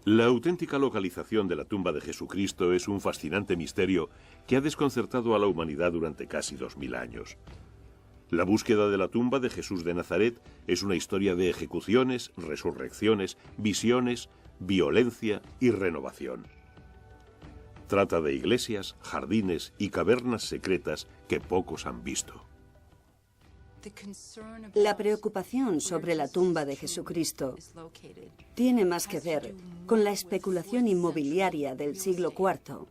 La auténtica localización de la tumba de Jesucristo es un fascinante misterio que ha desconcertado a la humanidad durante casi 2000 años. La búsqueda de la tumba de Jesús de Nazaret es una historia de ejecuciones, resurrecciones, visiones, violencia y renovación. Trata de iglesias, jardines y cavernas secretas que pocos han visto. La preocupación sobre la tumba de Jesucristo tiene más que ver con la especulación inmobiliaria del siglo IV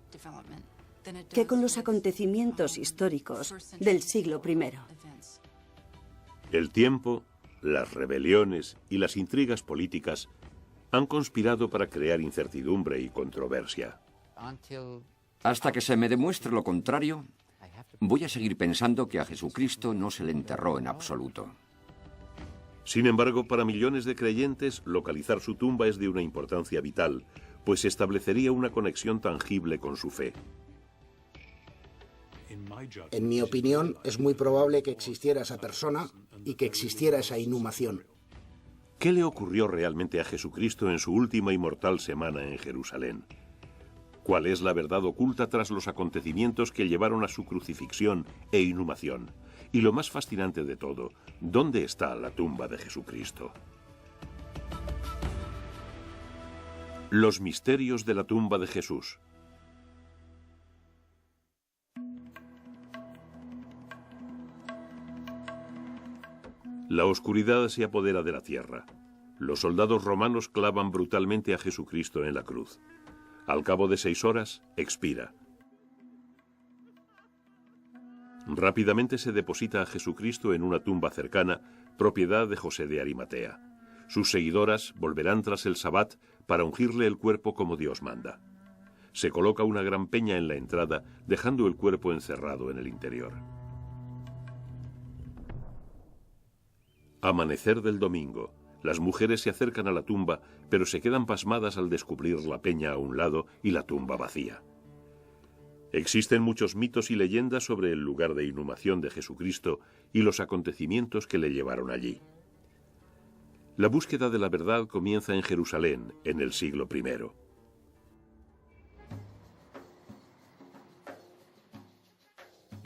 que con los acontecimientos históricos del siglo I. El tiempo, las rebeliones y las intrigas políticas han conspirado para crear incertidumbre y controversia. Hasta que se me demuestre lo contrario, voy a seguir pensando que a Jesucristo no se le enterró en absoluto. Sin embargo, para millones de creyentes, localizar su tumba es de una importancia vital, pues establecería una conexión tangible con su fe. En mi opinión, es muy probable que existiera esa persona y que existiera esa inhumación. ¿Qué le ocurrió realmente a Jesucristo en su última y mortal semana en Jerusalén? ¿Cuál es la verdad oculta tras los acontecimientos que llevaron a su crucifixión e inhumación? Y lo más fascinante de todo, ¿dónde está la tumba de Jesucristo? Los misterios de la tumba de Jesús. La oscuridad se apodera de la tierra. Los soldados romanos clavan brutalmente a Jesucristo en la cruz. Al cabo de 6 horas, expira. Rápidamente se deposita a Jesucristo en una tumba cercana, propiedad de José de Arimatea. Sus seguidoras volverán tras el Sabbat para ungirle el cuerpo como Dios manda. Se coloca una gran peña en la entrada, dejando el cuerpo encerrado en el interior. Amanecer del domingo. Las mujeres se acercan a la tumba, pero se quedan pasmadas al descubrir la peña a un lado y la tumba vacía. Existen muchos mitos y leyendas sobre el lugar de inhumación de Jesucristo y los acontecimientos que le llevaron allí. La búsqueda de la verdad comienza en Jerusalén, en el siglo I.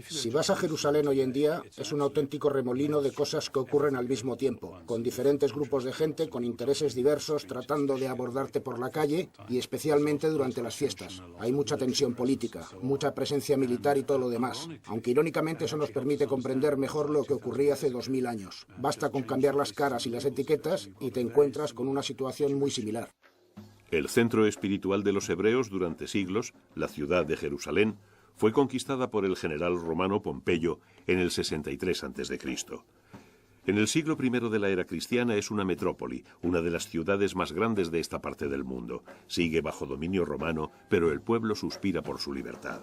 Si vas a Jerusalén hoy en día, es un auténtico remolino de cosas que ocurren al mismo tiempo, con diferentes grupos de gente con intereses diversos tratando de abordarte por la calle y especialmente durante las fiestas. Hay mucha tensión política, mucha presencia militar y todo lo demás, aunque irónicamente eso nos permite comprender mejor lo que ocurría hace 2000 años. Basta con cambiar las caras y las etiquetas y te encuentras con una situación muy similar. El centro espiritual de los hebreos durante siglos, la ciudad de Jerusalén, fue conquistada por el general romano Pompeyo en el 63 a.C. En el siglo I de la era cristiana es una metrópoli, una de las ciudades más grandes de esta parte del mundo. Sigue bajo dominio romano, pero el pueblo suspira por su libertad.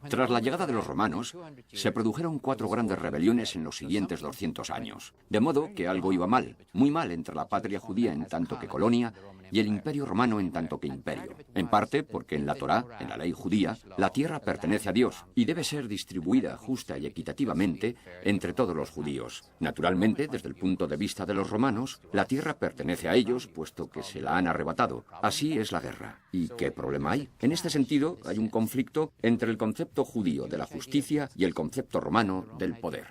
Tras la llegada de los romanos, se produjeron 4 grandes rebeliones en los siguientes 200 años. De modo que algo iba mal, muy mal entre la patria judía en tanto que colonia y el imperio romano en tanto que imperio. En parte porque en la Torá, en la ley judía, la tierra pertenece a Dios y debe ser distribuida justa y equitativamente entre todos los judíos. Naturalmente, desde el punto de vista de los romanos, la tierra pertenece a ellos, puesto que se la han arrebatado. Así es la guerra. ¿Y qué problema hay? En este sentido, hay un conflicto entre el concepto judío de la justicia y el concepto romano del poder.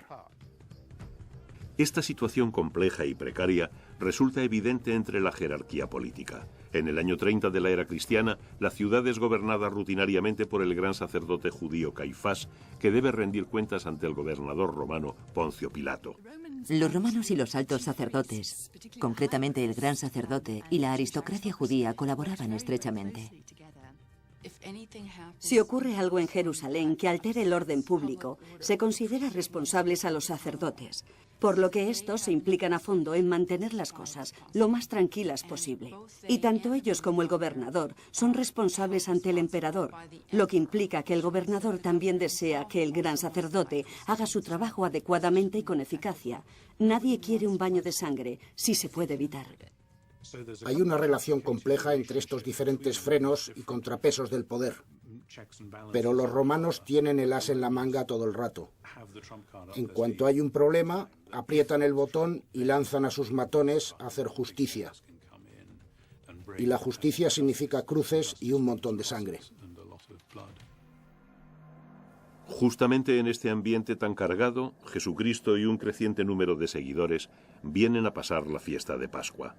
Esta situación compleja y precaria resulta evidente entre la jerarquía política. En el año 30 de la era cristiana, la ciudad es gobernada rutinariamente por el gran sacerdote judío Caifás, que debe rendir cuentas ante el gobernador romano Poncio Pilato. Los romanos y los altos sacerdotes, concretamente el gran sacerdote y la aristocracia judía, colaboraban estrechamente. Si ocurre algo en Jerusalén que altere el orden público, se considera responsables a los sacerdotes, por lo que estos se implican a fondo en mantener las cosas lo más tranquilas posible. Y tanto ellos como el gobernador son responsables ante el emperador, lo que implica que el gobernador también desea que el gran sacerdote haga su trabajo adecuadamente y con eficacia. Nadie quiere un baño de sangre, si se puede evitar. Hay una relación compleja entre estos diferentes frenos y contrapesos del poder. Pero los romanos tienen el as en la manga todo el rato. En cuanto hay un problema, aprietan el botón y lanzan a sus matones a hacer justicia. Y la justicia significa cruces y un montón de sangre. Justamente en este ambiente tan cargado, Jesucristo y un creciente número de seguidores vienen a pasar la fiesta de Pascua.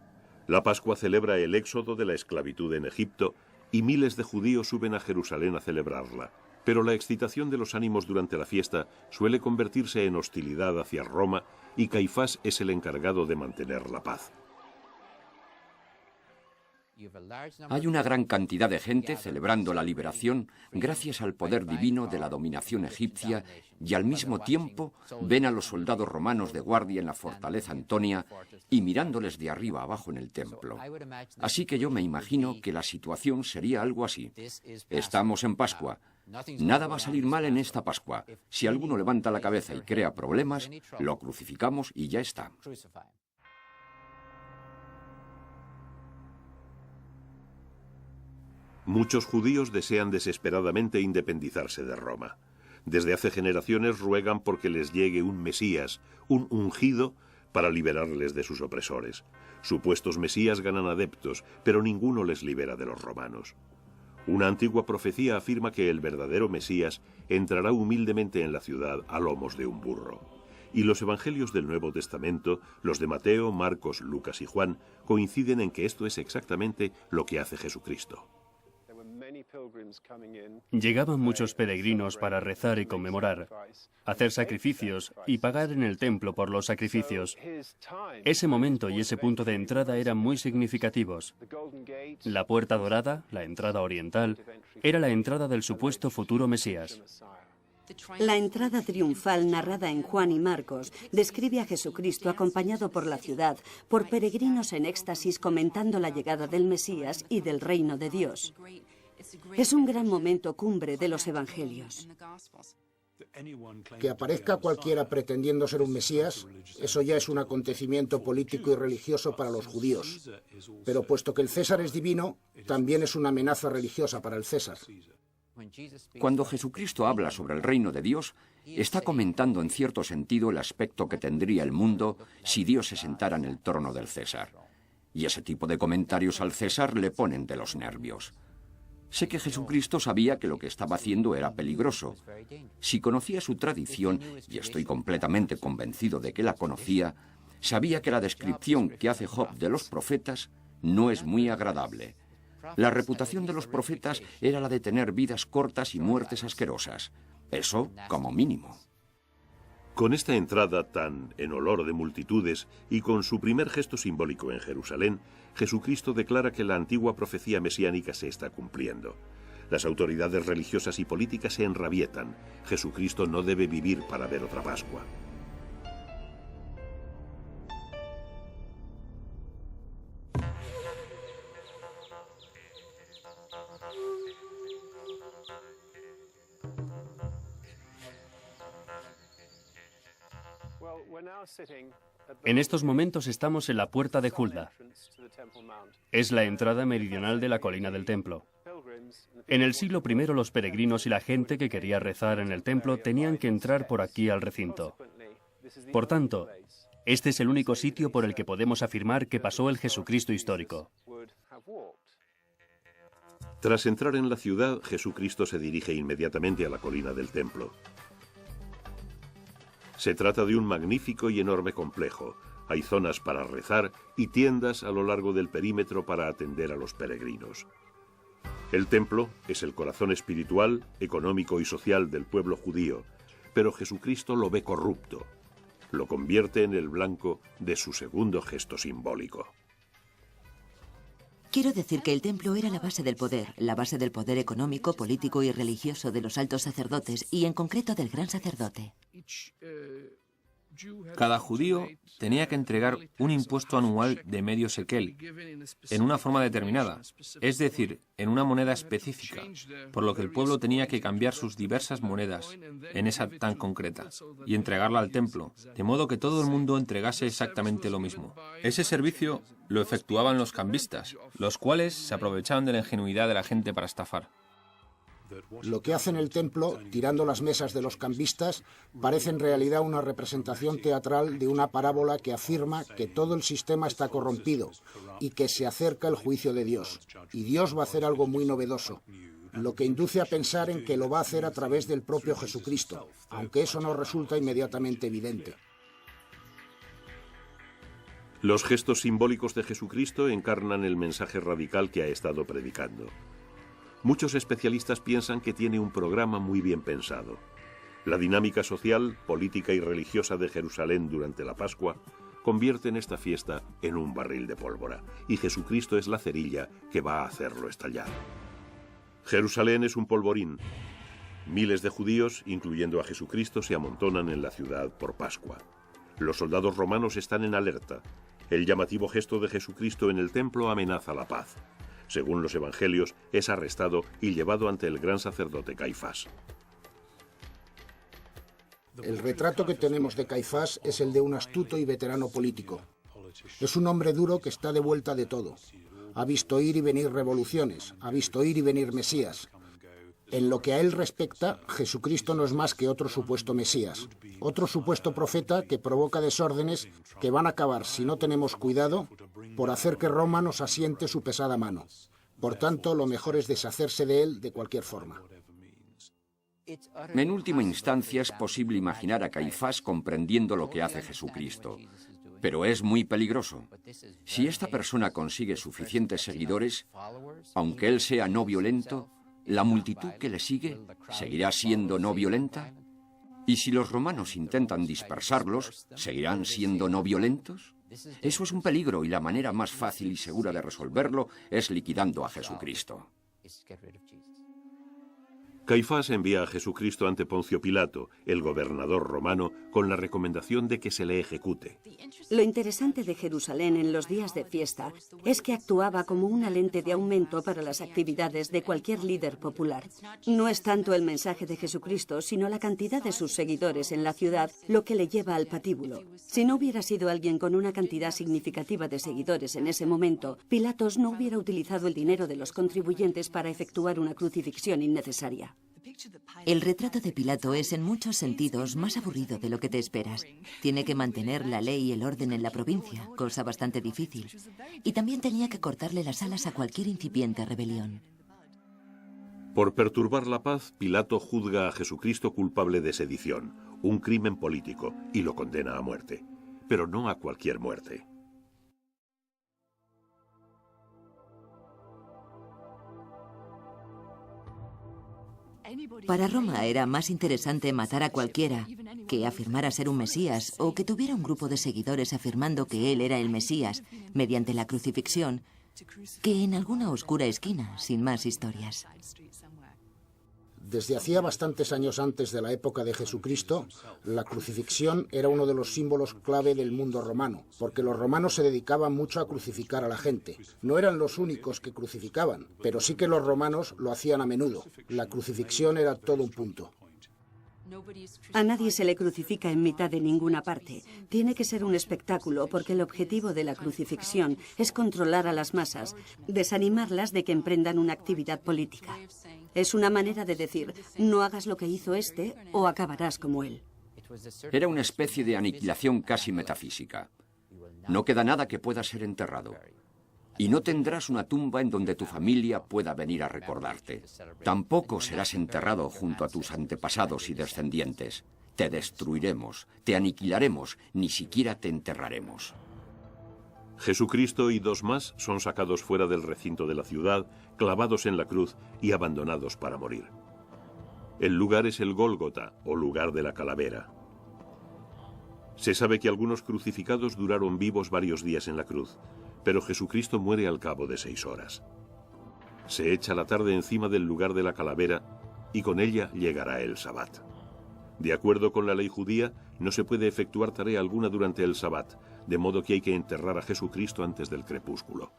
La Pascua celebra el éxodo de la esclavitud en Egipto y miles de judíos suben a Jerusalén a celebrarla. Pero la excitación de los ánimos durante la fiesta suele convertirse en hostilidad hacia Roma y Caifás es el encargado de mantener la paz. Hay una gran cantidad de gente celebrando la liberación gracias al poder divino de la dominación egipcia y al mismo tiempo ven a los soldados romanos de guardia en la fortaleza Antonia y mirándoles de arriba abajo en el templo. Así que yo me imagino que la situación sería algo así. Estamos en Pascua. Nada va a salir mal en esta Pascua. Si alguno levanta la cabeza y crea problemas, lo crucificamos y ya está. Muchos judíos desean desesperadamente independizarse de Roma. Desde hace generaciones ruegan porque les llegue un Mesías, un ungido, para liberarles de sus opresores. Supuestos Mesías ganan adeptos, pero ninguno les libera de los romanos. Una antigua profecía afirma que el verdadero Mesías entrará humildemente en la ciudad a lomos de un burro. Y los evangelios del Nuevo Testamento, los de Mateo, Marcos, Lucas y Juan, coinciden en que esto es exactamente lo que hace Jesucristo. Llegaban muchos peregrinos para rezar y conmemorar, hacer sacrificios y pagar en el templo por los sacrificios. Ese momento y ese punto de entrada eran muy significativos. La puerta dorada, la entrada oriental, era la entrada del supuesto futuro Mesías. La entrada triunfal narrada en Juan y Marcos describe a Jesucristo acompañado por la ciudad, por peregrinos en éxtasis comentando la llegada del Mesías y del reino de Dios. Es un gran momento cumbre de los evangelios. Que aparezca cualquiera pretendiendo ser un Mesías, eso ya es un acontecimiento político y religioso para los judíos. Pero puesto que el César es divino, también es una amenaza religiosa para el César. Cuando Jesucristo habla sobre el reino de Dios, está comentando en cierto sentido el aspecto que tendría el mundo si Dios se sentara en el trono del César. Y ese tipo de comentarios al César le ponen de los nervios. Sé que Jesucristo sabía que lo que estaba haciendo era peligroso. Si conocía su tradición, y estoy completamente convencido de que la conocía, sabía que la descripción que hace Job de los profetas no es muy agradable. La reputación de los profetas era la de tener vidas cortas y muertes asquerosas. Eso como mínimo. Con esta entrada tan en olor de multitudes y con su primer gesto simbólico en Jerusalén, Jesucristo declara que la antigua profecía mesiánica se está cumpliendo. Las autoridades religiosas y políticas se enrabietan. Jesucristo no debe vivir para ver otra Pascua. En estos momentos estamos en la puerta de Hulda. Es la entrada meridional de la colina del templo. En el siglo I los peregrinos y la gente que quería rezar en el templo tenían que entrar por aquí al recinto. Por tanto, este es el único sitio por el que podemos afirmar que pasó el Jesucristo histórico. Tras entrar en la ciudad, Jesucristo se dirige inmediatamente a la colina del templo. Se trata de un magnífico y enorme complejo. Hay zonas para rezar y tiendas a lo largo del perímetro para atender a los peregrinos. El templo es el corazón espiritual, económico y social del pueblo judío, pero Jesucristo lo ve corrupto. Lo convierte en el blanco de su segundo gesto simbólico. Quiero decir que el templo era la base del poder económico, político y religioso de los altos sacerdotes y en concreto del gran sacerdote. Cada judío tenía que entregar un impuesto anual de medio shekel, en una forma determinada, es decir, en una moneda específica, por lo que el pueblo tenía que cambiar sus diversas monedas en esa tan concreta y entregarla al templo, de modo que todo el mundo entregase exactamente lo mismo. Ese servicio lo efectuaban los cambistas, los cuales se aprovechaban de la ingenuidad de la gente para estafar. Lo que hace en el templo, tirando las mesas de los cambistas, parece en realidad una representación teatral de una parábola que afirma que todo el sistema está corrompido y que se acerca el juicio de Dios. Y Dios va a hacer algo muy novedoso, lo que induce a pensar en que lo va a hacer a través del propio Jesucristo, aunque eso no resulta inmediatamente evidente. Los gestos simbólicos de Jesucristo encarnan el mensaje radical que ha estado predicando. Muchos especialistas piensan que tiene un programa muy bien pensado. La dinámica social, política y religiosa de Jerusalén durante la Pascua convierten esta fiesta en un barril de pólvora, y Jesucristo es la cerilla que va a hacerlo estallar. Jerusalén es un polvorín. Miles de judíos, incluyendo a Jesucristo, se amontonan en la ciudad por Pascua. Los soldados romanos están en alerta. El llamativo gesto de Jesucristo en el templo amenaza la paz. Según los evangelios, es arrestado y llevado ante el gran sacerdote Caifás. El retrato que tenemos de Caifás es el de un astuto y veterano político. Es un hombre duro que está de vuelta de todo. Ha visto ir y venir revoluciones, ha visto ir y venir Mesías. En lo que a él respecta, Jesucristo no es más que otro supuesto Mesías, otro supuesto profeta que provoca desórdenes que van a acabar, si no tenemos cuidado, por hacer que Roma nos asiente su pesada mano. Por tanto, lo mejor es deshacerse de él de cualquier forma. En última instancia, es posible imaginar a Caifás comprendiendo lo que hace Jesucristo. Pero es muy peligroso. Si esta persona consigue suficientes seguidores, aunque él sea no violento, ¿la multitud que le sigue seguirá siendo no violenta? ¿Y si los romanos intentan dispersarlos, seguirán siendo no violentos? Eso es un peligro y la manera más fácil y segura de resolverlo es liquidando a Jesucristo. Caifás envía a Jesucristo ante Poncio Pilato, el gobernador romano, con la recomendación de que se le ejecute. Lo interesante de Jerusalén en los días de fiesta es que actuaba como una lente de aumento para las actividades de cualquier líder popular. No es tanto el mensaje de Jesucristo, sino la cantidad de sus seguidores en la ciudad lo que le lleva al patíbulo. Si no hubiera sido alguien con una cantidad significativa de seguidores en ese momento, Pilatos no hubiera utilizado el dinero de los contribuyentes para efectuar una crucifixión innecesaria. El retrato de Pilato es en muchos sentidos más aburrido de lo que te esperas. Tiene que mantener la ley y el orden en la provincia, cosa bastante difícil. Y también tenía que cortarle las alas a cualquier incipiente rebelión. Por perturbar la paz, Pilato juzga a Jesucristo culpable de sedición, un crimen político, y lo condena a muerte. Pero no a cualquier muerte. Para Roma era más interesante matar a cualquiera que afirmara ser un Mesías o que tuviera un grupo de seguidores afirmando que él era el Mesías mediante la crucifixión que en alguna oscura esquina, sin más historias. Desde hacía bastantes años antes de la época de Jesucristo, la crucifixión era uno de los símbolos clave del mundo romano, porque los romanos se dedicaban mucho a crucificar a la gente. No eran los únicos que crucificaban, pero sí que los romanos lo hacían a menudo. La crucifixión era todo un punto. A nadie se le crucifica en mitad de ninguna parte. Tiene que ser un espectáculo porque el objetivo de la crucifixión es controlar a las masas, desanimarlas de que emprendan una actividad política. Es una manera de decir, no hagas lo que hizo este o acabarás como él. Era una especie de aniquilación casi metafísica. No queda nada que pueda ser enterrado. Y no tendrás una tumba en donde tu familia pueda venir a recordarte. Tampoco serás enterrado junto a tus antepasados y descendientes. Te destruiremos, te aniquilaremos, ni siquiera te enterraremos. Jesucristo y dos más son sacados fuera del recinto de la ciudad, clavados en la cruz y abandonados para morir. El lugar es el Gólgota, o lugar de la calavera. Se sabe que algunos crucificados duraron vivos varios días en la cruz, pero Jesucristo muere al cabo de 6 horas. Se echa la tarde encima del lugar de la calavera y con ella llegará el Sabbat. De acuerdo con la ley judía, no se puede efectuar tarea alguna durante el Sabbat, de modo que hay que enterrar a Jesucristo antes del crepúsculo.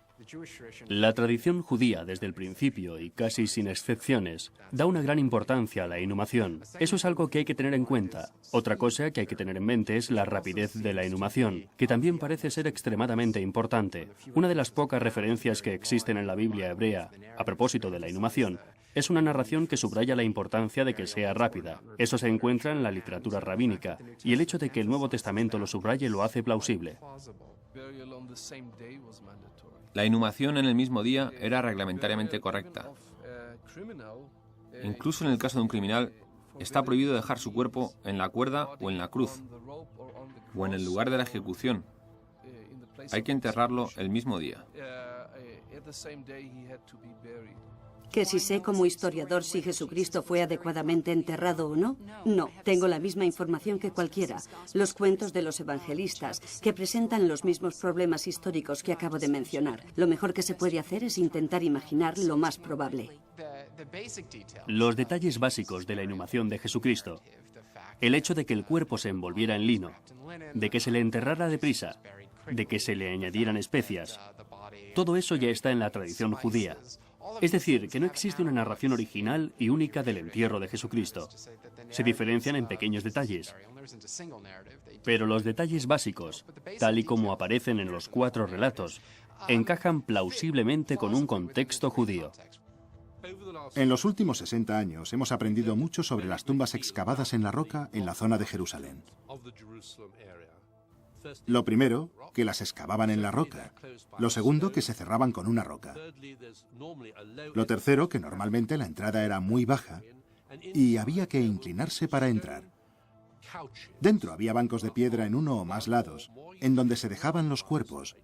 La tradición judía desde el principio, y casi sin excepciones, da una gran importancia a la inhumación. Eso es algo que hay que tener en cuenta. Otra cosa que hay que tener en mente es la rapidez de la inhumación, que también parece ser extremadamente importante. Una de las pocas referencias que existen en la Biblia hebrea a propósito de la inhumación Es una narración que subraya la importancia de que sea rápida. Eso se encuentra en la literatura rabínica, y el hecho de que el Nuevo Testamento lo subraye lo hace plausible. La inhumación en el mismo día era reglamentariamente correcta. Incluso en el caso de un criminal, está prohibido dejar su cuerpo en la cuerda o en la cruz, o en el lugar de la ejecución. Hay que enterrarlo el mismo día. ¿Que si sé como historiador si Jesucristo fue adecuadamente enterrado o no? No, tengo la misma información que cualquiera. Los cuentos de los evangelistas, que presentan los mismos problemas históricos que acabo de mencionar. Lo mejor que se puede hacer es intentar imaginar lo más probable. Los detalles básicos de la inhumación de Jesucristo. El hecho de que el cuerpo se envolviera en lino, de que se le enterrara deprisa, de que se le añadieran especias. Todo eso ya está en la tradición judía. Es decir, que no existe una narración original y única del entierro de Jesucristo. Se diferencian en pequeños detalles. Pero los detalles básicos, tal y como aparecen en los 4 relatos, encajan plausiblemente con un contexto judío. En los últimos 60 años hemos aprendido mucho sobre las tumbas excavadas en la roca en la zona de Jerusalén. Lo primero, que las excavaban en la roca. Lo segundo, que se cerraban con una roca. Lo tercero, que normalmente la entrada era muy baja y había que inclinarse para entrar. Dentro había bancos de piedra en uno o más lados, en donde se dejaban los cuerpos,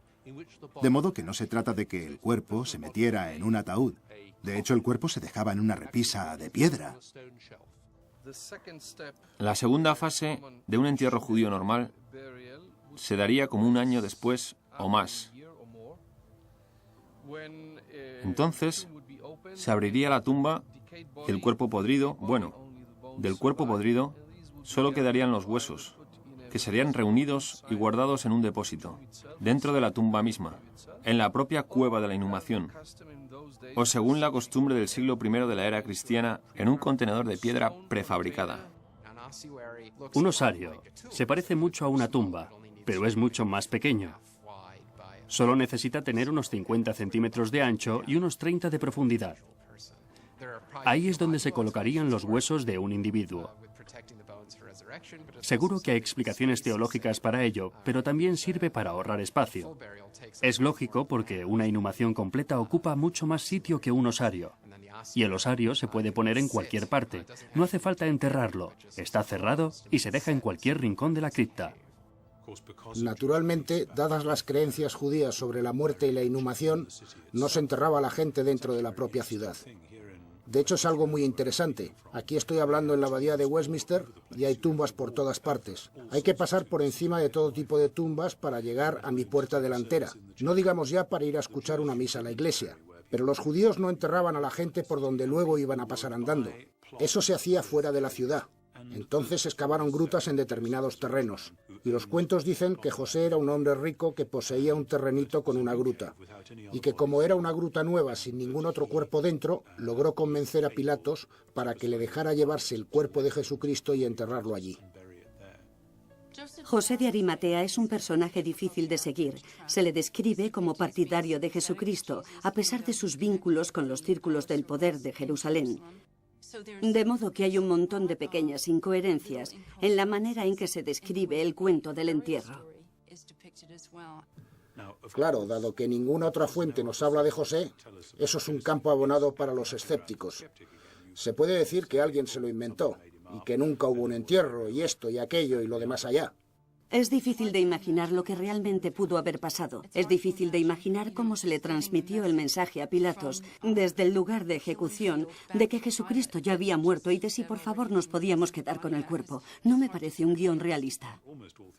de modo que no se trata de que el cuerpo se metiera en un ataúd. De hecho, el cuerpo se dejaba en una repisa de piedra. La segunda fase de un entierro judío normal se daría como un año después o más. Entonces, se abriría la tumba y el cuerpo podrido, del cuerpo podrido solo quedarían los huesos, que serían reunidos y guardados en un depósito, dentro de la tumba misma, en la propia cueva de la inhumación, o según la costumbre del siglo I de la era cristiana, en un contenedor de piedra prefabricada. Un osario se parece mucho a una tumba, pero es mucho más pequeño. Solo necesita tener unos 50 centímetros de ancho y unos 30 de profundidad. Ahí es donde se colocarían los huesos de un individuo. Seguro que hay explicaciones teológicas para ello, pero también sirve para ahorrar espacio. Es lógico porque una inhumación completa ocupa mucho más sitio que un osario. Y el osario se puede poner en cualquier parte. No hace falta enterrarlo. Está cerrado y se deja en cualquier rincón de la cripta. Naturalmente, dadas las creencias judías sobre la muerte y la inhumación, no se enterraba a la gente dentro de la propia ciudad. De hecho, es algo muy interesante. Aquí estoy hablando en la abadía de Westminster y hay tumbas por todas partes. Hay que pasar por encima de todo tipo de tumbas para llegar a mi puerta delantera. No digamos ya para ir a escuchar una misa a la iglesia. Pero los judíos no enterraban a la gente por donde luego iban a pasar andando. Eso se hacía fuera de la ciudad. Entonces excavaron grutas en determinados terrenos. Y los cuentos dicen que José era un hombre rico que poseía un terrenito con una gruta. Y que como era una gruta nueva sin ningún otro cuerpo dentro, logró convencer a Pilatos para que le dejara llevarse el cuerpo de Jesucristo y enterrarlo allí. José de Arimatea es un personaje difícil de seguir. Se le describe como partidario de Jesucristo, a pesar de sus vínculos con los círculos del poder de Jerusalén. De modo que hay un montón de pequeñas incoherencias en la manera en que se describe el cuento del entierro. Claro, dado que ninguna otra fuente nos habla de José, eso es un campo abonado para los escépticos. Se puede decir que alguien se lo inventó y que nunca hubo un entierro y esto y aquello y lo demás allá. Es difícil de imaginar lo que realmente pudo haber pasado. Es difícil de imaginar cómo se le transmitió el mensaje a Pilatos desde el lugar de ejecución de que Jesucristo ya había muerto y de si por favor nos podíamos quedar con el cuerpo. No me parece un guión realista.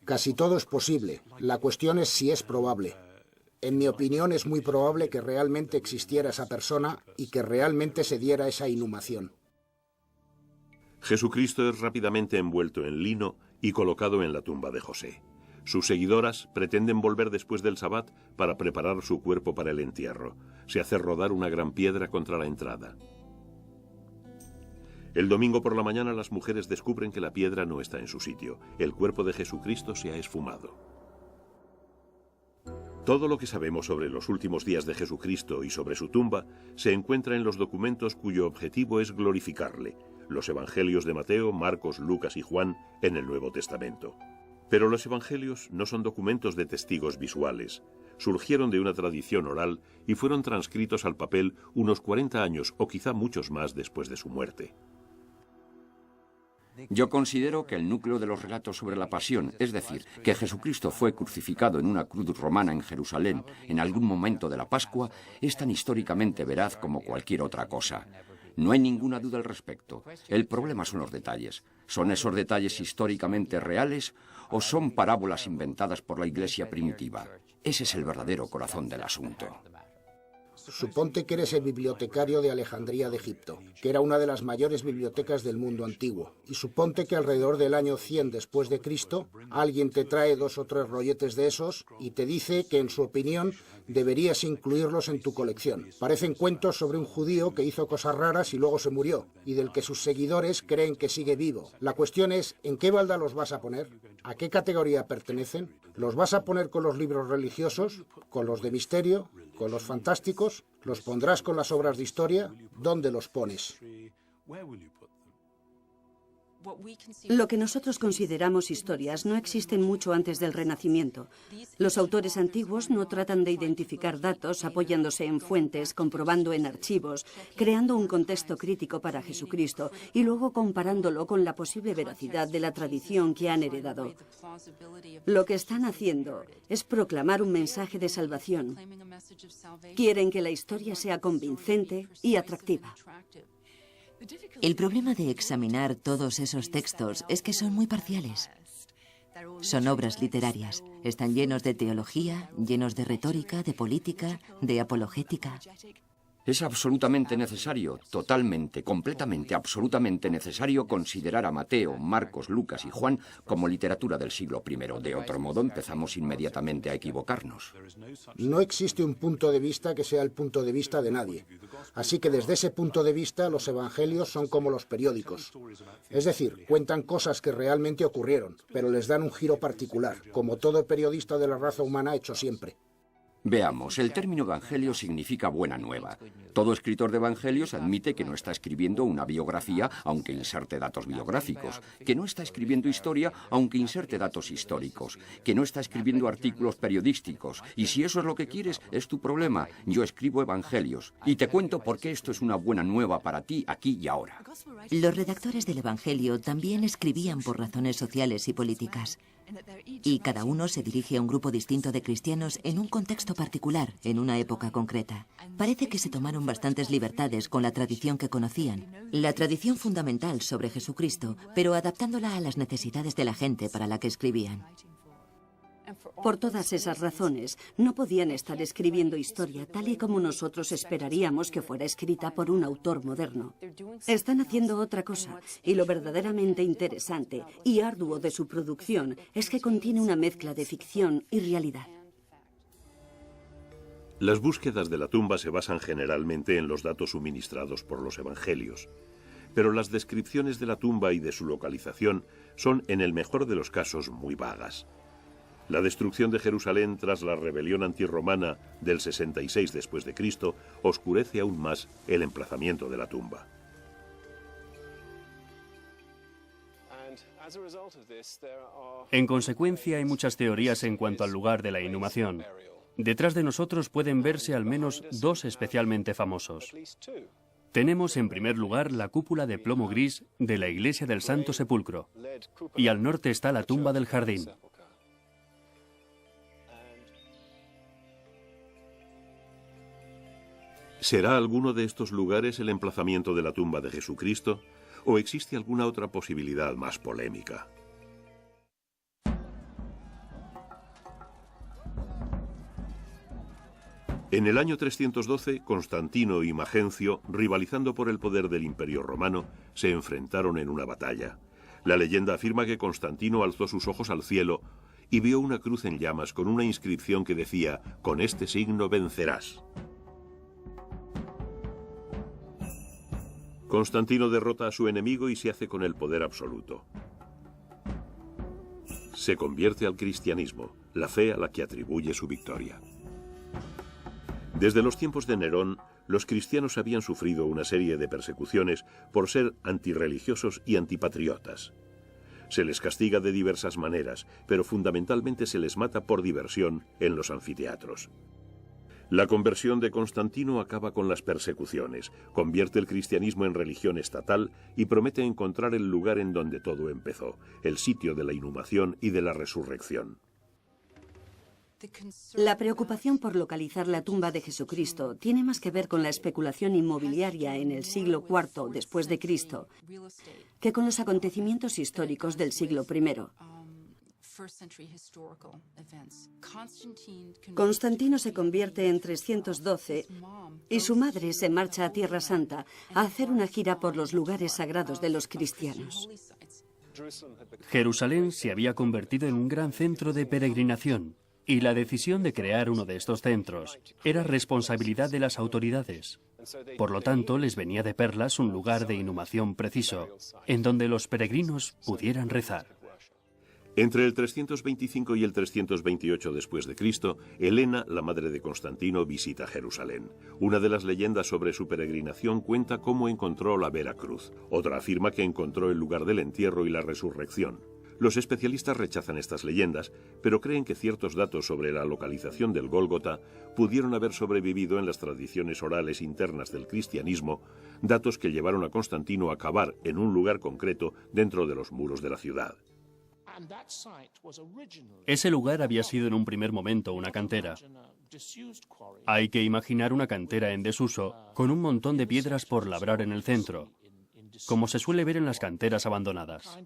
Casi todo es posible. La cuestión es si es probable. En mi opinión es muy probable que realmente existiera esa persona y que realmente se diera esa inhumación. Jesucristo es rápidamente envuelto en lino y colocado en la tumba de José. Sus seguidoras pretenden volver después del Sabbat para preparar su cuerpo para el entierro. Se hace rodar una gran piedra contra la entrada. El domingo por la mañana las mujeres descubren que la piedra no está en su sitio. El cuerpo de Jesucristo se ha esfumado. Todo lo que sabemos sobre los últimos días de Jesucristo y sobre su tumba se encuentra en los documentos cuyo objetivo es glorificarle, los evangelios de Mateo, Marcos, Lucas y Juan en el Nuevo Testamento. Pero los evangelios no son documentos de testigos visuales. Surgieron de una tradición oral y fueron transcritos al papel unos 40 años o quizá muchos más después de su muerte. Yo considero que el núcleo de los relatos sobre la pasión, es decir, que Jesucristo fue crucificado en una cruz romana en Jerusalén en algún momento de la Pascua, es tan históricamente veraz como cualquier otra cosa. No hay ninguna duda al respecto. El problema son los detalles. ¿Son esos detalles históricamente reales o son parábolas inventadas por la Iglesia primitiva? Ese es el verdadero corazón del asunto. Suponte que eres el bibliotecario de Alejandría de Egipto, que era una de las mayores bibliotecas del mundo antiguo. Y suponte que alrededor del año 100 después de Cristo, alguien te trae 2 o 3 rolletes de esos y te dice que, en su opinión, deberías incluirlos en tu colección. Parecen cuentos sobre un judío que hizo cosas raras y luego se murió, y del que sus seguidores creen que sigue vivo. La cuestión es, ¿en qué balda los vas a poner? ¿A qué categoría pertenecen? ¿Los vas a poner con los libros religiosos? ¿Con los de misterio? ¿Con los fantásticos? ¿Los pondrás con las obras de historia? ¿Dónde los pones? Lo que nosotros consideramos historias no existen mucho antes del Renacimiento. Los autores antiguos no tratan de identificar datos apoyándose en fuentes, comprobando en archivos, creando un contexto crítico para Jesucristo y luego comparándolo con la posible veracidad de la tradición que han heredado. Lo que están haciendo es proclamar un mensaje de salvación. Quieren que la historia sea convincente y atractiva. El problema de examinar todos esos textos es que son muy parciales. Son obras literarias. Están llenos de teología, llenos de retórica, de política, de apologética. Es absolutamente necesario, totalmente, completamente, absolutamente necesario considerar a Mateo, Marcos, Lucas y Juan como literatura del siglo I. De otro modo, empezamos inmediatamente a equivocarnos. No existe un punto de vista que sea el punto de vista de nadie. Así que desde ese punto de vista, los evangelios son como los periódicos. Es decir, cuentan cosas que realmente ocurrieron, pero les dan un giro particular, como todo periodista de la raza humana ha hecho siempre. Veamos, el término evangelio significa buena nueva. Todo escritor de evangelios admite que no está escribiendo una biografía, aunque inserte datos biográficos, que no está escribiendo historia, aunque inserte datos históricos, que no está escribiendo artículos periodísticos. Y si eso es lo que quieres, es tu problema. Yo escribo evangelios. Y te cuento por qué esto es una buena nueva para ti, aquí y ahora. Los redactores del evangelio también escribían por razones sociales y políticas. Y cada uno se dirige a un grupo distinto de cristianos en un contexto particular, en una época concreta. Parece que se tomaron bastantes libertades con la tradición que conocían, la tradición fundamental sobre Jesucristo, pero adaptándola a las necesidades de la gente para la que escribían. Por todas esas razones, no podían estar escribiendo historia tal y como nosotros esperaríamos que fuera escrita por un autor moderno. Están haciendo otra cosa, y lo verdaderamente interesante y arduo de su producción es que contiene una mezcla de ficción y realidad. Las búsquedas de la tumba se basan generalmente en los datos suministrados por los evangelios, pero las descripciones de la tumba y de su localización son, en el mejor de los casos, muy vagas. La destrucción de Jerusalén tras la rebelión antirromana del 66 después de Cristo oscurece aún más el emplazamiento de la tumba. En consecuencia, hay muchas teorías en cuanto al lugar de la inhumación. Detrás de nosotros pueden verse al menos 2 especialmente famosos. Tenemos en primer lugar la cúpula de plomo gris de la iglesia del Santo Sepulcro, y al norte está la tumba del jardín. ¿Será alguno de estos lugares el emplazamiento de la tumba de Jesucristo? ¿O existe alguna otra posibilidad más polémica? En el año 312, Constantino y Magencio, rivalizando por el poder del Imperio Romano, se enfrentaron en una batalla. La leyenda afirma que Constantino alzó sus ojos al cielo y vio una cruz en llamas con una inscripción que decía: «Con este signo vencerás». Constantino derrota a su enemigo y se hace con el poder absoluto. Se convierte al cristianismo, la fe a la que atribuye su victoria. Desde los tiempos de Nerón, los cristianos habían sufrido una serie de persecuciones por ser antirreligiosos y antipatriotas. Se les castiga de diversas maneras, pero fundamentalmente se les mata por diversión en los anfiteatros. La conversión de Constantino acaba con las persecuciones, convierte el cristianismo en religión estatal y promete encontrar el lugar en donde todo empezó, el sitio de la inhumación y de la resurrección. La preocupación por localizar la tumba de Jesucristo tiene más que ver con la especulación inmobiliaria en el siglo IV después de Cristo que con los acontecimientos históricos del siglo I. Constantino se convierte en 312 y su madre se marcha a Tierra Santa a hacer una gira por los lugares sagrados de los cristianos. Jerusalén se había convertido en un gran centro de peregrinación. Y la decisión de crear uno de estos centros era responsabilidad de las autoridades. Por lo tanto, les venía de perlas un lugar de inhumación preciso, en donde los peregrinos pudieran rezar. Entre el 325 y el 328 después de Cristo, Helena, la madre de Constantino, visita Jerusalén. Una de las leyendas sobre su peregrinación cuenta cómo encontró la Vera Cruz. Otra afirma que encontró el lugar del entierro y la resurrección. Los especialistas rechazan estas leyendas, pero creen que ciertos datos sobre la localización del Gólgota pudieron haber sobrevivido en las tradiciones orales internas del cristianismo, datos que llevaron a Constantino a cavar en un lugar concreto dentro de los muros de la ciudad. Ese lugar había sido en un primer momento una cantera. Hay que imaginar una cantera en desuso, con un montón de piedras por labrar en el centro, como se suele ver en las canteras abandonadas.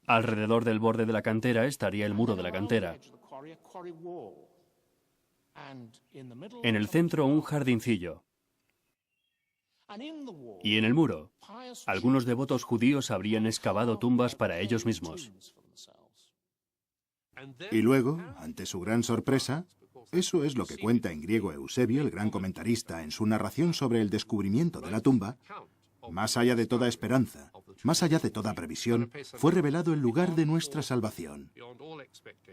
Alrededor del borde de la cantera estaría el muro de la cantera. En el centro un jardincillo. Y en el muro, algunos devotos judíos habrían excavado tumbas para ellos mismos. Y luego, ante su gran sorpresa, eso es lo que cuenta en griego Eusebio, el gran comentarista, en su narración sobre el descubrimiento de la tumba. Más allá de toda esperanza, más allá de toda previsión, fue revelado el lugar de nuestra salvación.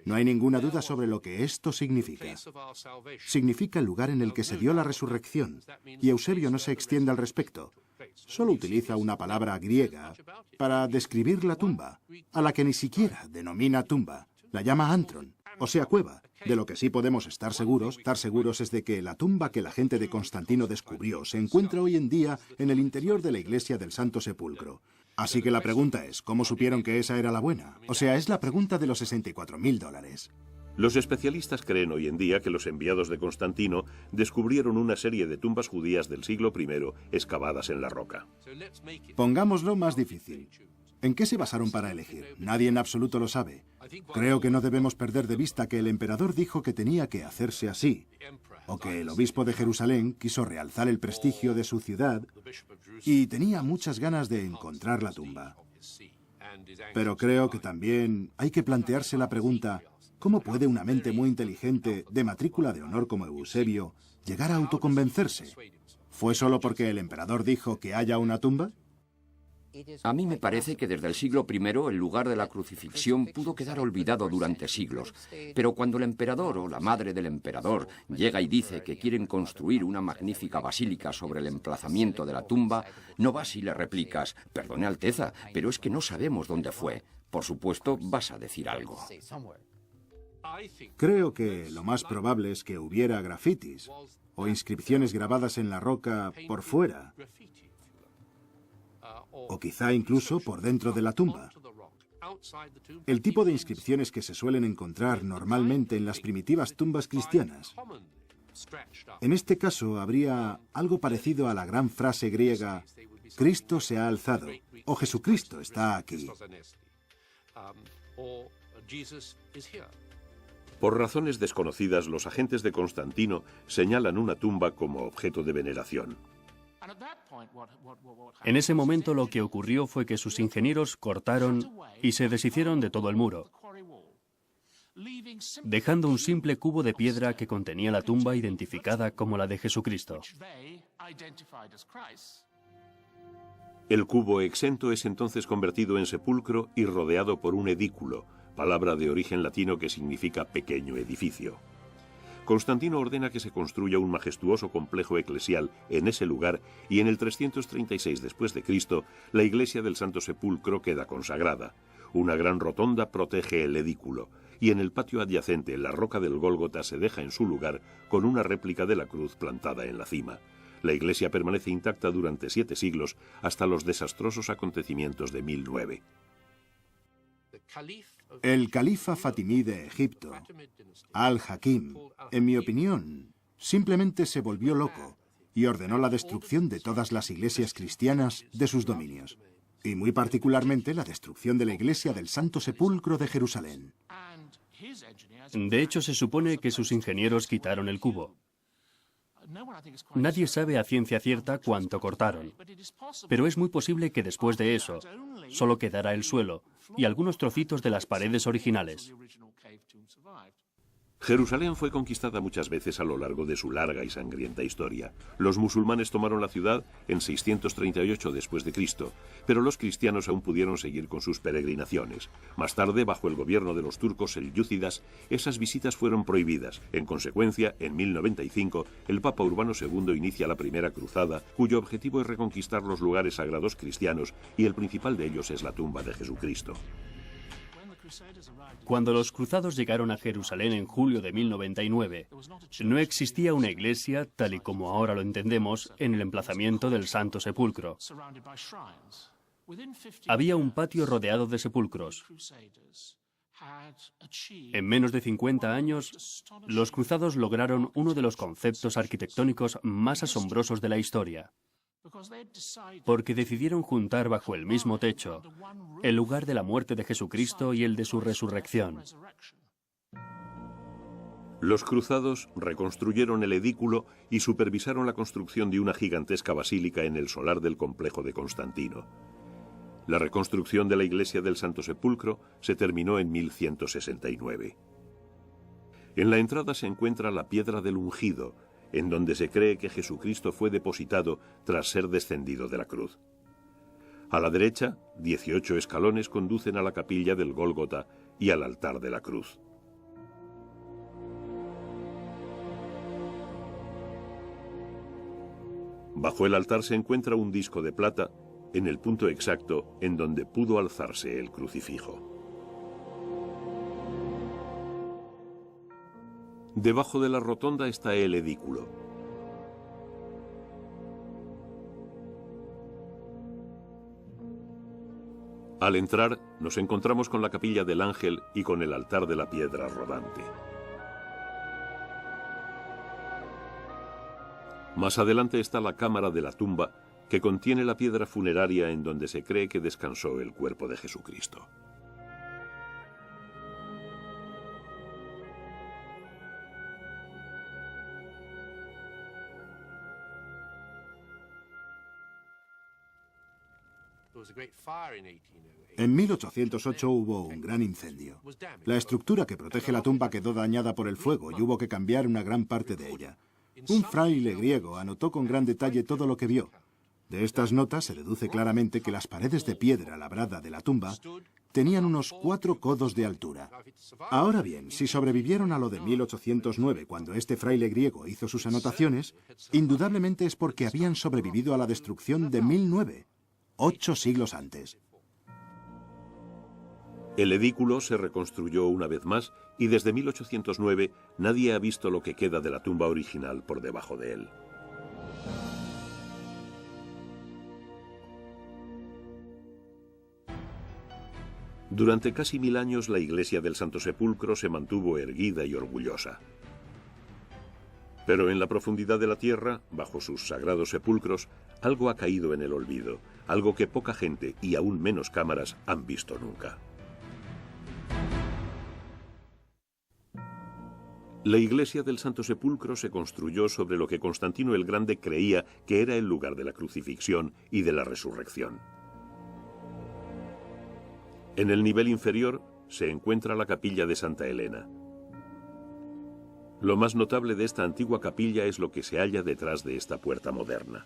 No hay ninguna duda sobre lo que esto significa. Significa el lugar en el que se dio la resurrección, y Eusebio no se extiende al respecto. Solo utiliza una palabra griega para describir la tumba, a la que ni siquiera denomina tumba. La llama antron, o sea, cueva. De lo que sí podemos estar seguros es de que la tumba que la gente de Constantino descubrió se encuentra hoy en día en el interior de la iglesia del Santo Sepulcro. Así que la pregunta es, ¿cómo supieron que esa era la buena? O sea, es la pregunta de los $64.000. Los especialistas creen hoy en día que los enviados de Constantino descubrieron una serie de tumbas judías del siglo I excavadas en la roca. Pongámoslo más difícil. ¿En qué se basaron para elegir? Nadie en absoluto lo sabe. Creo que no debemos perder de vista que el emperador dijo que tenía que hacerse así, o que el obispo de Jerusalén quiso realzar el prestigio de su ciudad y tenía muchas ganas de encontrar la tumba. Pero creo que también hay que plantearse la pregunta, ¿cómo puede una mente muy inteligente, de matrícula de honor como Eusebio, llegar a autoconvencerse? ¿Fue solo porque el emperador dijo que haya una tumba? A mí me parece que desde el siglo I el lugar de la crucifixión pudo quedar olvidado durante siglos, pero cuando el emperador o la madre del emperador llega y dice que quieren construir una magnífica basílica sobre el emplazamiento de la tumba, no vas y le replicas, perdone Alteza, pero es que no sabemos dónde fue. Por supuesto, vas a decir algo. Creo que lo más probable es que hubiera grafitis o inscripciones grabadas en la roca por fuera, o quizá incluso por dentro de la tumba. El tipo de inscripciones que se suelen encontrar normalmente en las primitivas tumbas cristianas. En este caso habría algo parecido a la gran frase griega, Cristo se ha alzado, o Jesucristo está aquí. Por razones desconocidas, los agentes de Constantino señalan una tumba como objeto de veneración. En ese momento lo que ocurrió fue que sus ingenieros cortaron y se deshicieron de todo el muro, dejando un simple cubo de piedra que contenía la tumba identificada como la de Jesucristo. El cubo exento es entonces convertido en sepulcro y rodeado por un edículo, palabra de origen latino que significa pequeño edificio. Constantino ordena que se construya un majestuoso complejo eclesial en ese lugar y en el 336 después de Cristo la iglesia del Santo Sepulcro queda consagrada. Una gran rotonda protege el edículo y en el patio adyacente la roca del Gólgota se deja en su lugar con una réplica de la cruz plantada en la cima. La iglesia permanece intacta durante 7 siglos hasta los desastrosos acontecimientos de 1009. El califa fatimí de Egipto, Al-Hakim, en mi opinión, simplemente se volvió loco y ordenó la destrucción de todas las iglesias cristianas de sus dominios, y muy particularmente la destrucción de la iglesia del Santo Sepulcro de Jerusalén. De hecho, se supone que sus ingenieros quitaron el cubo. Nadie sabe a ciencia cierta cuánto cortaron, pero es muy posible que después de eso solo quedara el suelo y algunos trocitos de las paredes originales. Jerusalén fue conquistada muchas veces a lo largo de su larga y sangrienta historia. Los musulmanes tomaron la ciudad en 638 después de Cristo, pero los cristianos aún pudieron seguir con sus peregrinaciones. Más tarde, bajo el gobierno de los turcos selyúcidas, esas visitas fueron prohibidas. En consecuencia, en 1095, el Papa Urbano II inicia la Primera Cruzada, cuyo objetivo es reconquistar los lugares sagrados cristianos, y el principal de ellos es la tumba de Jesucristo. Cuando los cruzados llegaron a Jerusalén en julio de 1099, no existía una iglesia, tal y como ahora lo entendemos, en el emplazamiento del Santo Sepulcro. Había un patio rodeado de sepulcros. En menos de 50 años, los cruzados lograron uno de los conceptos arquitectónicos más asombrosos de la historia, porque decidieron juntar bajo el mismo techo el lugar de la muerte de Jesucristo y el de su resurrección. Los cruzados reconstruyeron el edículo y supervisaron la construcción de una gigantesca basílica en el solar del complejo de Constantino. La reconstrucción de la iglesia del Santo Sepulcro se terminó en 1169. En la entrada se encuentra la piedra del ungido, en donde se cree que Jesucristo fue depositado tras ser descendido de la cruz. A la derecha, 18 escalones conducen a la capilla del Gólgota y al altar de la cruz. Bajo el altar se encuentra un disco de plata en el punto exacto en donde pudo alzarse el crucifijo. Debajo de la rotonda está el edículo. Al entrar, nos encontramos con la capilla del Ángel y con el altar de la piedra rodante. Más adelante está la cámara de la tumba, que contiene la piedra funeraria en donde se cree que descansó el cuerpo de Jesucristo. En 1808 hubo un gran incendio. La estructura que protege la tumba quedó dañada por el fuego y hubo que cambiar una gran parte de ella. Un fraile griego anotó con gran detalle todo lo que vio. De estas notas se deduce claramente que las paredes de piedra labrada de la tumba tenían unos 4 codos de altura. Ahora bien, si sobrevivieron a lo de 1809, cuando este fraile griego hizo sus anotaciones, indudablemente es porque habían sobrevivido a la destrucción de 1009. 8 siglos antes. El edículo se reconstruyó una vez más y desde 1809 nadie ha visto lo que queda de la tumba original por debajo de él. Durante casi 1000 años la iglesia del Santo Sepulcro se mantuvo erguida y orgullosa. Pero en la profundidad de la tierra, bajo sus sagrados sepulcros, algo ha caído en el olvido, algo que poca gente y aún menos cámaras han visto nunca. La iglesia del Santo Sepulcro se construyó sobre lo que Constantino el Grande creía que era el lugar de la crucifixión y de la resurrección. En el nivel inferior se encuentra la capilla de Santa Elena. Lo más notable de esta antigua capilla es lo que se halla detrás de esta puerta moderna.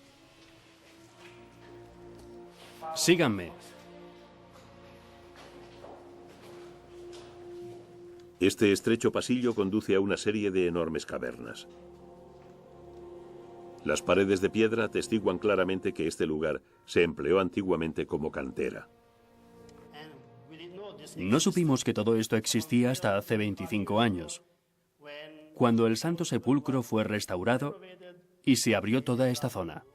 Síganme. Este estrecho pasillo conduce a una serie de enormes cavernas. Las paredes de piedra atestiguan claramente que este lugar se empleó antiguamente como cantera. No supimos que todo esto existía hasta hace 25 años, cuando el Santo Sepulcro fue restaurado y se abrió toda esta zona.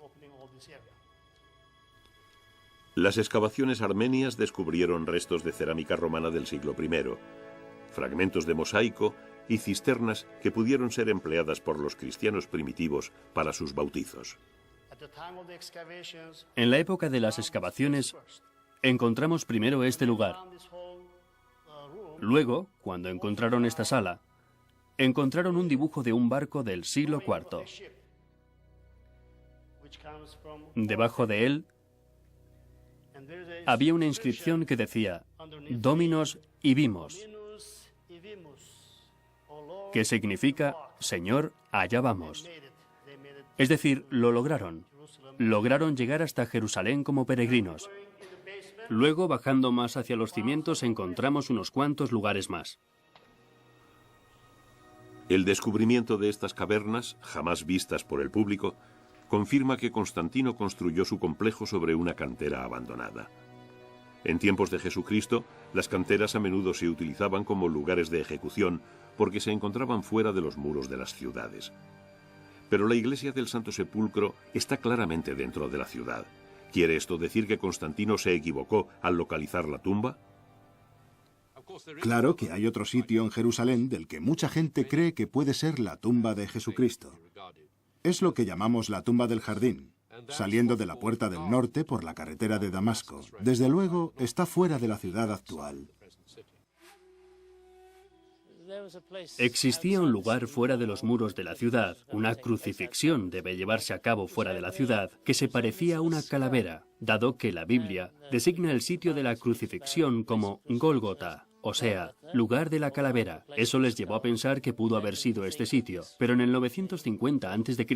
Las excavaciones armenias descubrieron restos de cerámica romana del siglo I, fragmentos de mosaico y cisternas que pudieron ser empleadas por los cristianos primitivos para sus bautizos. En la época de las excavaciones, encontramos primero este lugar. Luego, cuando encontraron esta sala, encontraron un dibujo de un barco del siglo IV. Debajo de él había una inscripción que decía Dominos Ibimos, que significa Señor, allá vamos. Es decir, lo lograron. Lograron llegar hasta Jerusalén como peregrinos. Luego, bajando más hacia los cimientos, encontramos unos cuantos lugares más. El descubrimiento de estas cavernas, jamás vistas por el público, confirma que Constantino construyó su complejo sobre una cantera abandonada. En tiempos de Jesucristo, las canteras a menudo se utilizaban como lugares de ejecución porque se encontraban fuera de los muros de las ciudades. Pero la iglesia del Santo Sepulcro está claramente dentro de la ciudad. ¿Quiere esto decir que Constantino se equivocó al localizar la tumba? Claro que hay otro sitio en Jerusalén del que mucha gente cree que puede ser la tumba de Jesucristo. Es lo que llamamos la tumba del jardín, saliendo de la puerta del norte por la carretera de Damasco. Desde luego, está fuera de la ciudad actual. Existía un lugar fuera de los muros de la ciudad, una crucifixión debe llevarse a cabo fuera de la ciudad, que se parecía a una calavera, dado que la Biblia designa el sitio de la crucifixión como Gólgota, o sea, lugar de la calavera. Eso les llevó a pensar que pudo haber sido este sitio. Pero en el 950 a.C.,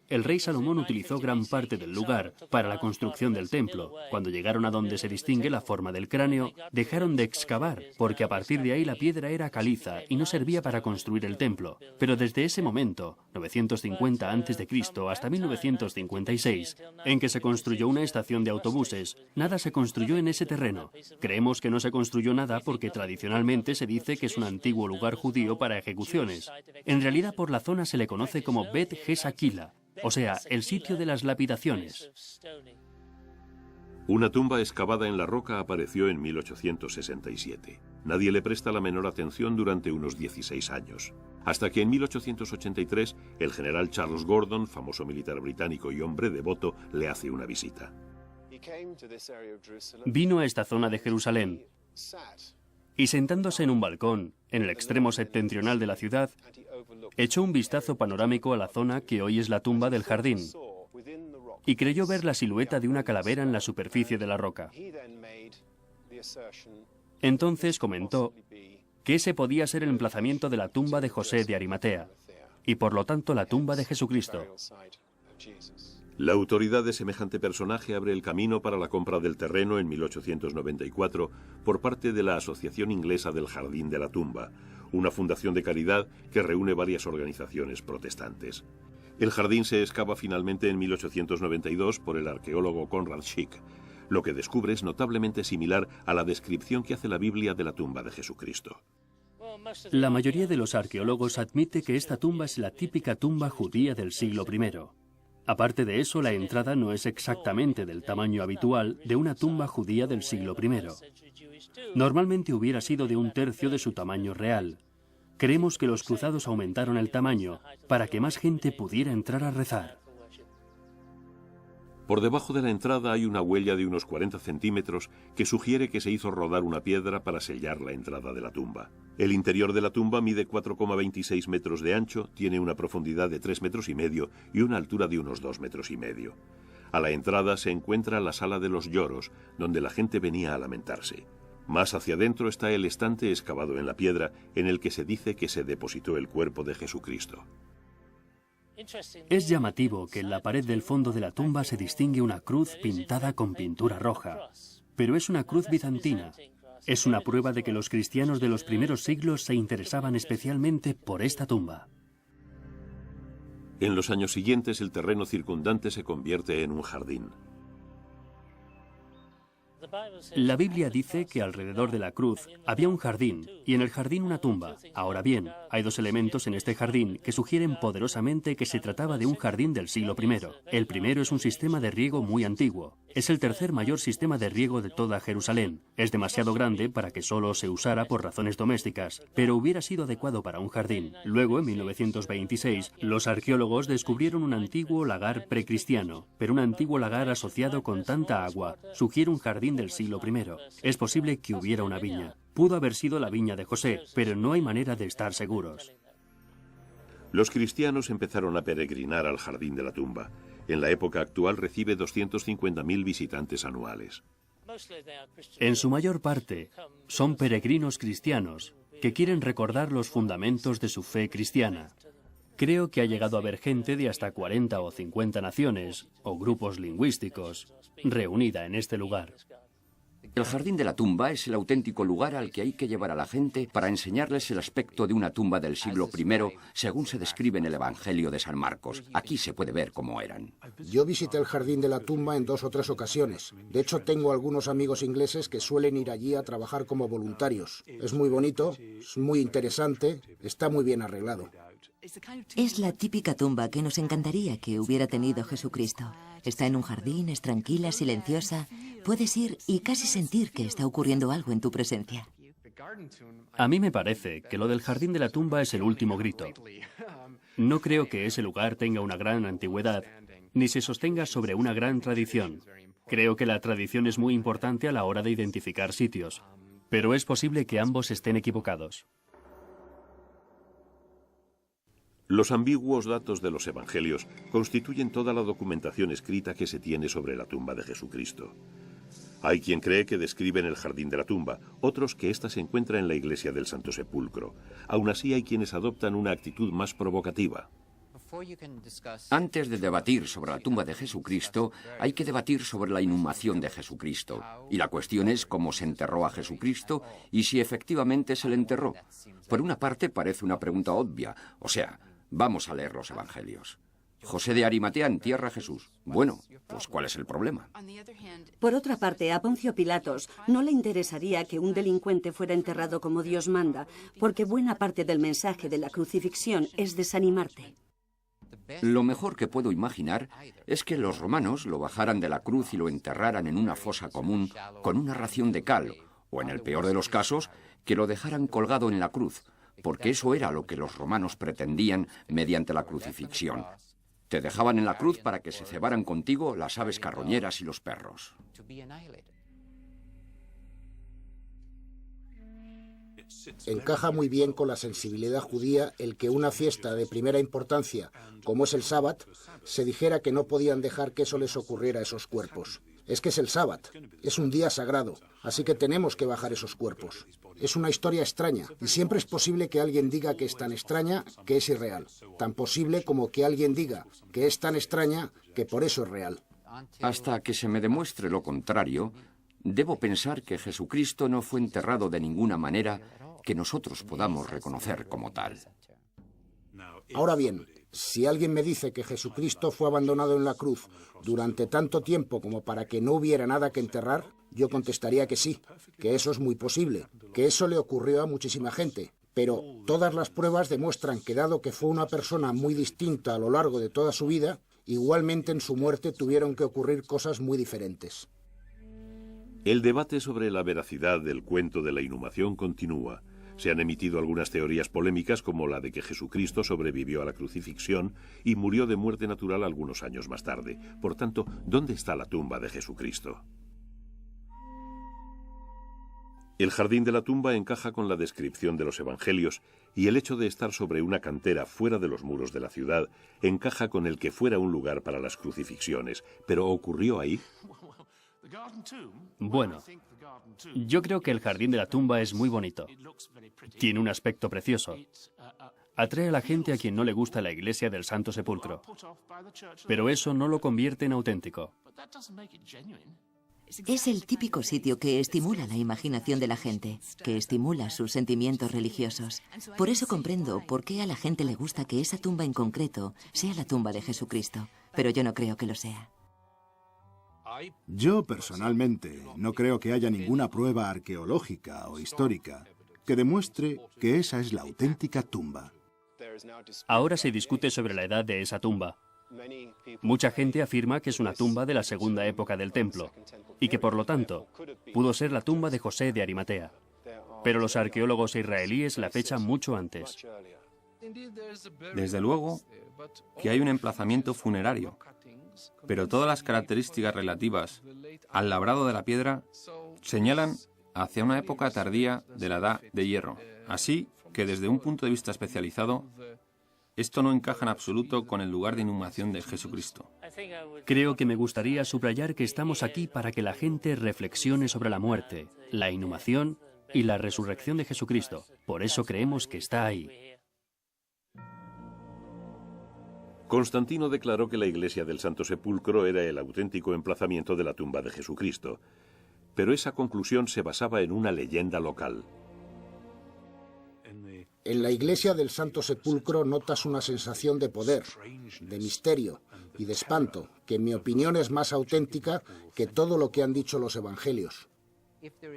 el rey Salomón utilizó gran parte del lugar para la construcción del templo. Cuando llegaron a donde se distingue la forma del cráneo, dejaron de excavar, porque a partir de ahí la piedra era caliza y no servía para construir el templo. Pero desde ese momento, 950 a.C. hasta 1956, en que se construyó una estación de autobuses, nada se construyó en ese terreno. Creemos que no se construyó nada porque tradicionalmente se dice que es un antiguo lugar judío para ejecuciones. En realidad por la zona se le conoce como Bet Jesakila, o sea, el sitio de las lapidaciones. Una tumba excavada en la roca apareció en 1867. Nadie le presta la menor atención durante unos 16 años. Hasta que en 1883 el general Charles Gordon, famoso militar británico y hombre devoto, le hace una visita. Vino a esta zona de Jerusalén y sentándose en un balcón, en el extremo septentrional de la ciudad, echó un vistazo panorámico a la zona que hoy es la tumba del jardín y creyó ver la silueta de una calavera en la superficie de la roca. Entonces comentó que ese podía ser el emplazamiento de la tumba de José de Arimatea y por lo tanto la tumba de Jesucristo. La autoridad de semejante personaje abre el camino para la compra del terreno en 1894 por parte de la Asociación Inglesa del Jardín de la Tumba, una fundación de caridad que reúne varias organizaciones protestantes. El jardín se excava finalmente en 1892 por el arqueólogo Conrad Schick. Lo que descubre es notablemente similar a la descripción que hace la Biblia de la tumba de Jesucristo. La mayoría de los arqueólogos admite que esta tumba es la típica tumba judía del siglo I. Aparte de eso, la entrada no es exactamente del tamaño habitual de una tumba judía del siglo I. Normalmente hubiera sido de 1/3 de su tamaño real. Creemos que los cruzados aumentaron el tamaño para que más gente pudiera entrar a rezar. Por debajo de la entrada hay una huella de unos 40 centímetros que sugiere que se hizo rodar una piedra para sellar la entrada de la tumba. El interior de la tumba mide 4,26 metros de ancho, tiene una profundidad de 3,5 metros y una altura de unos 2,5 metros. A la entrada se encuentra la sala de los lloros, donde la gente venía a lamentarse. Más hacia adentro está el estante excavado en la piedra, en el que se dice que se depositó el cuerpo de Jesucristo. Es llamativo que en la pared del fondo de la tumba se distingue una cruz pintada con pintura roja, pero es una cruz bizantina, Es una prueba de que los cristianos de los primeros siglos se interesaban especialmente por esta tumba. En los años siguientes, el terreno circundante se convierte en un jardín. La Biblia dice que alrededor de la cruz había un jardín y en el jardín una tumba. Ahora bien, hay dos elementos en este jardín que sugieren poderosamente que se trataba de un jardín del siglo I. El primero es un sistema de riego muy antiguo. Es el tercer mayor sistema de riego de toda Jerusalén. Es demasiado grande para que solo se usara por razones domésticas, pero hubiera sido adecuado para un jardín. Luego, en 1926, los arqueólogos descubrieron un antiguo lagar precristiano, pero un antiguo lagar asociado con tanta agua sugiere un jardín del siglo I. Es posible que hubiera una viña. Pudo haber sido la viña de José, pero no hay manera de estar seguros. Los cristianos empezaron a peregrinar al jardín de la tumba. En la época actual recibe 250.000 visitantes anuales. En su mayor parte, son peregrinos cristianos que quieren recordar los fundamentos de su fe cristiana. Creo que ha llegado a haber gente de hasta 40 o 50 naciones o grupos lingüísticos reunida en este lugar. El jardín de la tumba es el auténtico lugar al que hay que llevar a la gente para enseñarles el aspecto de una tumba del siglo I, según se describe en el Evangelio de San Marcos. Aquí se puede ver cómo eran. Yo visité el jardín de la tumba en 2 o 3 ocasiones. De hecho, tengo algunos amigos ingleses que suelen ir allí a trabajar como voluntarios. Es muy bonito, es muy interesante, está muy bien arreglado. Es la típica tumba que nos encantaría que hubiera tenido Jesucristo. Está en un jardín, es tranquila, silenciosa. Puedes ir y casi sentir que está ocurriendo algo en tu presencia. A mí me parece que lo del jardín de la tumba es el último grito. No creo que ese lugar tenga una gran antigüedad, ni se sostenga sobre una gran tradición. Creo que la tradición es muy importante a la hora de identificar sitios, pero es posible que ambos estén equivocados. Los ambiguos datos de los evangelios constituyen toda la documentación escrita que se tiene sobre la tumba de Jesucristo. Hay quien cree que describen el jardín de la tumba, otros que ésta se encuentra en la iglesia del Santo Sepulcro. Aún así hay quienes adoptan una actitud más provocativa. Antes de debatir sobre la tumba de Jesucristo, hay que debatir sobre la inhumación de Jesucristo. Y la cuestión es cómo se enterró a Jesucristo y si efectivamente se le enterró. Por una parte parece una pregunta obvia, o sea, vamos a leer los evangelios. José de Arimatea entierra a Jesús. Bueno, pues ¿cuál es el problema? Por otra parte, a Poncio Pilatos no le interesaría que un delincuente fuera enterrado como Dios manda, porque buena parte del mensaje de la crucifixión es desanimarte. Lo mejor que puedo imaginar es que los romanos lo bajaran de la cruz y lo enterraran en una fosa común con una ración de cal, o en el peor de los casos, que lo dejaran colgado en la cruz, porque eso era lo que los romanos pretendían mediante la crucifixión. Te dejaban en la cruz para que se cebaran contigo las aves carroñeras y los perros. Encaja muy bien con la sensibilidad judía el que una fiesta de primera importancia, como es el sábado, se dijera que no podían dejar que eso les ocurriera a esos cuerpos. Es que es el sábado, es un día sagrado, así que tenemos que bajar esos cuerpos. Es una historia extraña, y siempre es posible que alguien diga que es tan extraña que es irreal. Tan posible como que alguien diga que es tan extraña que por eso es real. Hasta que se me demuestre lo contrario, debo pensar que Jesucristo no fue enterrado de ninguna manera que nosotros podamos reconocer como tal. Ahora bien, si alguien me dice que Jesucristo fue abandonado en la cruz durante tanto tiempo como para que no hubiera nada que enterrar, yo contestaría que sí, que eso es muy posible, que eso le ocurrió a muchísima gente. Pero todas las pruebas demuestran que dado que fue una persona muy distinta a lo largo de toda su vida, igualmente en su muerte tuvieron que ocurrir cosas muy diferentes. El debate sobre la veracidad del cuento de la inhumación continúa. Se han emitido algunas teorías polémicas como la de que Jesucristo sobrevivió a la crucifixión y murió de muerte natural algunos años más tarde. Por tanto, ¿dónde está la tumba de Jesucristo? El jardín de la tumba encaja con la descripción de los evangelios y el hecho de estar sobre una cantera fuera de los muros de la ciudad encaja con el que fuera un lugar para las crucifixiones. ¿Pero ocurrió ahí? Bueno, yo creo que el jardín de la tumba es muy bonito. Tiene un aspecto precioso. Atrae a la gente a quien no le gusta la iglesia del Santo Sepulcro. Pero eso no lo convierte en auténtico. Es el típico sitio que estimula la imaginación de la gente, que estimula sus sentimientos religiosos. Por eso comprendo por qué a la gente le gusta que esa tumba en concreto sea la tumba de Jesucristo, pero yo no creo que lo sea. Yo, personalmente, no creo que haya ninguna prueba arqueológica o histórica que demuestre que esa es la auténtica tumba. Ahora se discute sobre la edad de esa tumba. Mucha gente afirma que es una tumba de la segunda época del templo y que por lo tanto pudo ser la tumba de José de Arimatea. Pero los arqueólogos israelíes la fechan mucho antes. Desde luego que hay un emplazamiento funerario, pero todas las características relativas al labrado de la piedra señalan hacia una época tardía de la Edad de Hierro. Así que desde un punto de vista especializado, esto no encaja en absoluto con el lugar de inhumación de Jesucristo. Creo que me gustaría subrayar que estamos aquí para que la gente reflexione sobre la muerte, la inhumación y la resurrección de Jesucristo. Por eso creemos que está ahí. Constantino declaró que la iglesia del Santo Sepulcro era el auténtico emplazamiento de la tumba de Jesucristo, pero esa conclusión se basaba en una leyenda local. En la iglesia del Santo Sepulcro notas una sensación de poder, de misterio y de espanto, que en mi opinión es más auténtica que todo lo que han dicho los evangelios.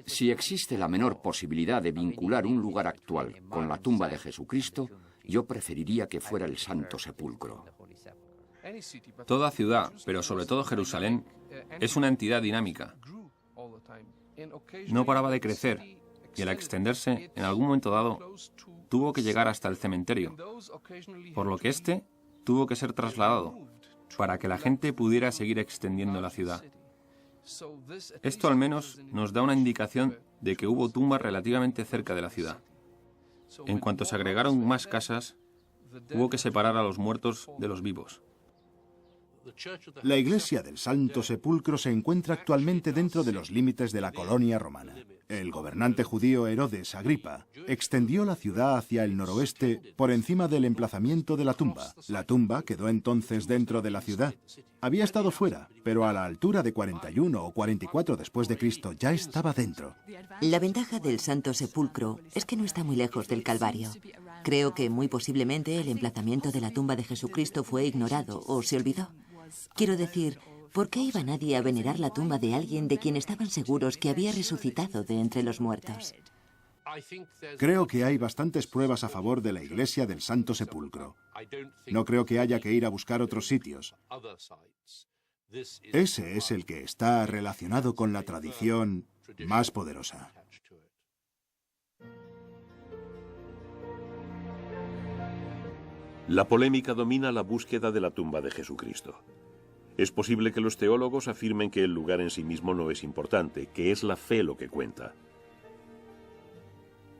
Si existe la menor posibilidad de vincular un lugar actual con la tumba de Jesucristo, yo preferiría que fuera el Santo Sepulcro. Toda ciudad, pero sobre todo Jerusalén, es una entidad dinámica. No paraba de crecer y al extenderse, en algún momento dado, tuvo que llegar hasta el cementerio, por lo que éste tuvo que ser trasladado para que la gente pudiera seguir extendiendo la ciudad. Esto al menos nos da una indicación de que hubo tumbas relativamente cerca de la ciudad. En cuanto se agregaron más casas, hubo que separar a los muertos de los vivos. La iglesia del Santo Sepulcro se encuentra actualmente dentro de los límites de la colonia romana. El gobernante judío Herodes Agripa extendió la ciudad hacia el noroeste por encima del emplazamiento de la tumba. La tumba quedó entonces dentro de la ciudad. Había estado fuera, pero a la altura de 41 o 44 después de Cristo ya estaba dentro. La ventaja del Santo Sepulcro es que no está muy lejos del Calvario. Creo que muy posiblemente el emplazamiento de la tumba de Jesucristo fue ignorado o se olvidó. Quiero decir, ¿por qué iba nadie a venerar la tumba de alguien de quien estaban seguros que había resucitado de entre los muertos? Creo que hay bastantes pruebas a favor de la iglesia del Santo Sepulcro. No creo que haya que ir a buscar otros sitios. Ese es el que está relacionado con la tradición más poderosa. La polémica domina la búsqueda de la tumba de Jesucristo. Es posible que los teólogos afirmen que el lugar en sí mismo no es importante, que es la fe lo que cuenta.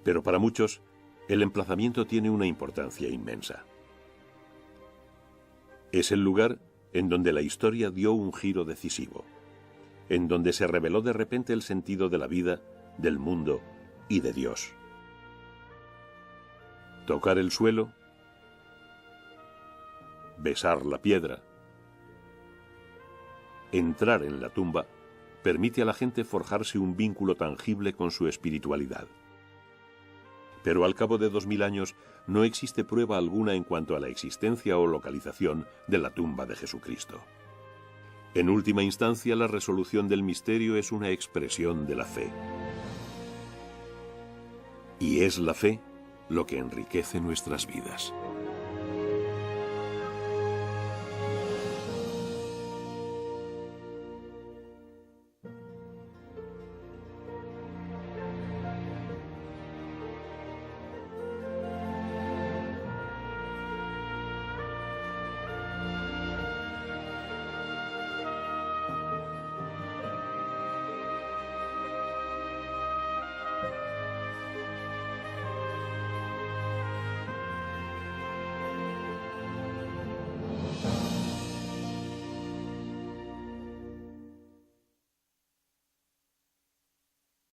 Pero para muchos, el emplazamiento tiene una importancia inmensa. Es el lugar en donde la historia dio un giro decisivo, en donde se reveló de repente el sentido de la vida, del mundo y de Dios. Tocar el suelo, besar la piedra, entrar en la tumba, permite a la gente forjarse un vínculo tangible con su espiritualidad. Pero al cabo de 2000 años no existe prueba alguna en cuanto a la existencia o localización de la tumba de Jesucristo. En última instancia, la resolución del misterio es una expresión de la fe. Y es la fe lo que enriquece nuestras vidas.